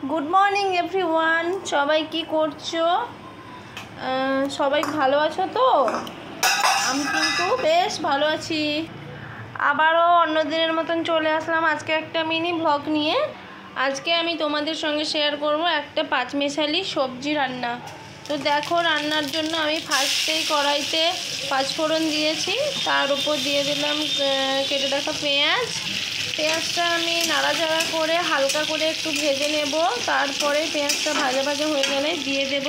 Good morning everyone. সবাই কি করছো? সবাই ভালো আছো তো? আমি কিন্তু বেশ ভালো আছি। আবারও অন্য দিনের মতন চলে আসলাম আজকে একটা মিনি ব্লগ নিয়ে। আজকে আমি তোমাদের সঙ্গে শেয়ার করব একটা পাঁচমেশালি সবজি রান্না। তো দেখো, রান্নার জন্য আমি ফার্স্টেই কড়াইতে পাঁচফোড়ন দিয়েছি, তার উপর দিয়ে দিলাম কেটে রাখা পেঁয়াজটা আমি নাড়াচাড়া করে হালকা করে একটু ভেজে নেব। তারপরে পেঁয়াজটা ভাজা ভাজা হয়ে গেলে দিয়ে দেব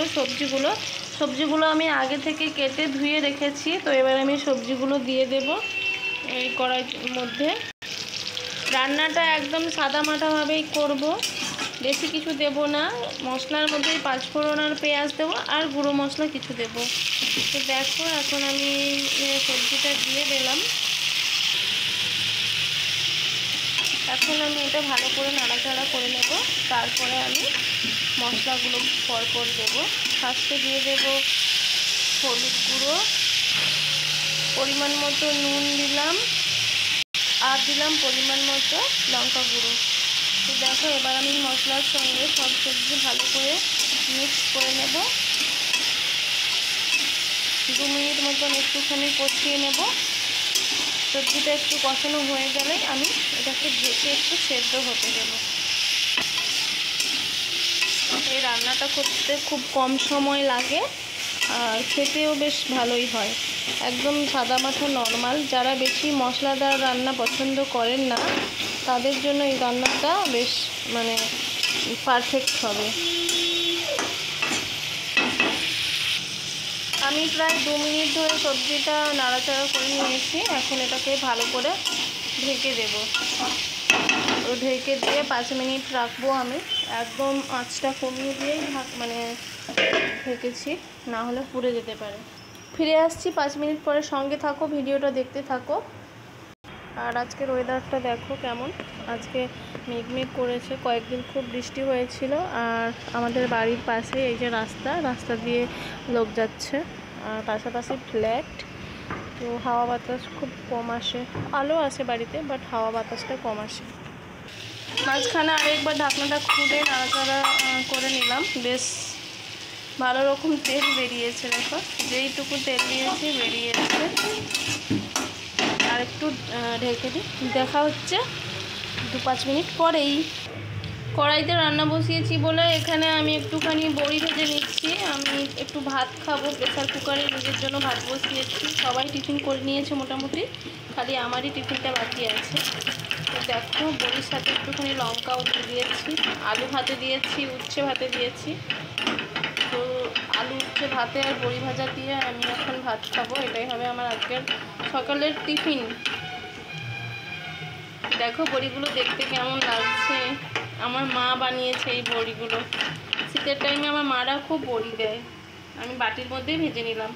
সবজিগুলো আমি আগে থেকে কেটে ধুয়ে রেখেছি। তো এবার আমি সবজিগুলো দিয়ে দেব এই কড়াইর মধ্যে। রান্নাটা একদম সাদামাটাভাবেই করব, বেশি কিছু দেব না। মশলার মধ্যেই পাঁচফোড়ন আর পেঁয়াজ দেবো, আর গুঁড়ো মশলা কিছু দেব। তো দেখো, এখন আমি সবজিটা দিয়ে দিলাম। এখন আমি এটা ভালো করে নাড়াচাড়া করে নেব। তারপরে আমি মশলাগুলো পরপর দেব। ফার্স্টে দিয়ে দেব হলুদ গুঁড়ো, পরিমাণ মতো নুন দিলাম, আর দিলাম পরিমাণ মতো লঙ্কা গুঁড়ো। তো দেখো, এবার আমি মশলার সঙ্গে সব সবজি ভালো করে মিক্স করে নেব। 2 মিনিট মতন একটুখানি কষিয়ে নেব। সবজিটা একটু কষানো হয়ে গেলে আমি এটাকে ঢেকে একটু সেদ্ধ হতে দেব। এই রান্নাটা করতে খুব কম সময় লাগে, আর খেতেও বেশ ভালোই হয়। একদম সাদামাটা নর্মাল, যারা বেশি মশলাদার রান্না পছন্দ করেন না তাদের জন্য এই রান্নাটা বেশ পারফেক্ট হবে। আমি প্রায় 2 মিনিট ধরে সবজিটা নাড়াচাড়া করে নিয়েছি। এখন এটাকে ভালো করে ঢেকে দেব। ঢেকে দিয়ে 5 মিনিট রাখবো আমি। একদম আঁচটা কমিয়ে দিয়েই ঢেকেছি, না হলে পুড়ে যেতে পারে। ফিরে আসছি 5 মিনিট পরে, সঙ্গে থাকো, ভিডিওটা দেখতে থাকো। আর আজকের ওয়েদারটা দেখো কেমন। আজকে মেঘ করেছে, কয়েকদিন খুব বৃষ্টি হয়েছিল। আর আমাদের বাড়ির পাশে এই যে রাস্তা দিয়ে লোক যাচ্ছে, আর পাশাপাশি ফ্ল্যাট। তো হাওয়া বাতাস খুব কম আসে, আলো আসে বাড়িতে, বাট হাওয়া বাতাসটা কম আসে। মাঝখানে আরেকবার ঢাকনাটা খুলে নাড়াচাড়া করে নিলাম। বেশ ভালো রকম তেল বেরিয়েছে, দেখো যেইটুকু তেল দিয়েছি বেরিয়েছে। আর একটু ঢেকে দিই, দেখা হচ্ছে 2-5 মিনিট পরেই। কড়াইতে রান্না বসিয়েছি বলে এখানে আমি একটুখানি বড়ি ভেজে নিচ্ছি। আমি একটু ভাত খাবো, প্রেসার কুকারে নিজের জন্য ভাত বসিয়েছি। সবাই টিফিন করে নিয়েছে মোটামুটি, খালি আমারই টিফিনটা বাকি আছে। তো দেখো, বড়ির সাথে একটুখানি লঙ্কাও দিয়েছি, আলু ভাতে দিয়েছি, উচ্ছে ভাতে দিয়েছি। তো আলু উচ্ছে ভাতে আর বড়ি ভাজা দিয়ে আমি এখন ভাত খাবো। এটাই হবে আমার আজকের সকালের টিফিন। দেখো বড়িগুলো দেখতে কেমন লাগছে। আমার মা বানিয়েছে এই বড়িগুলো। শীতের টাইমে আমার মারা খুব বড়ি দেয়। আমি বাটির মধ্যেই ভেজে নিলাম।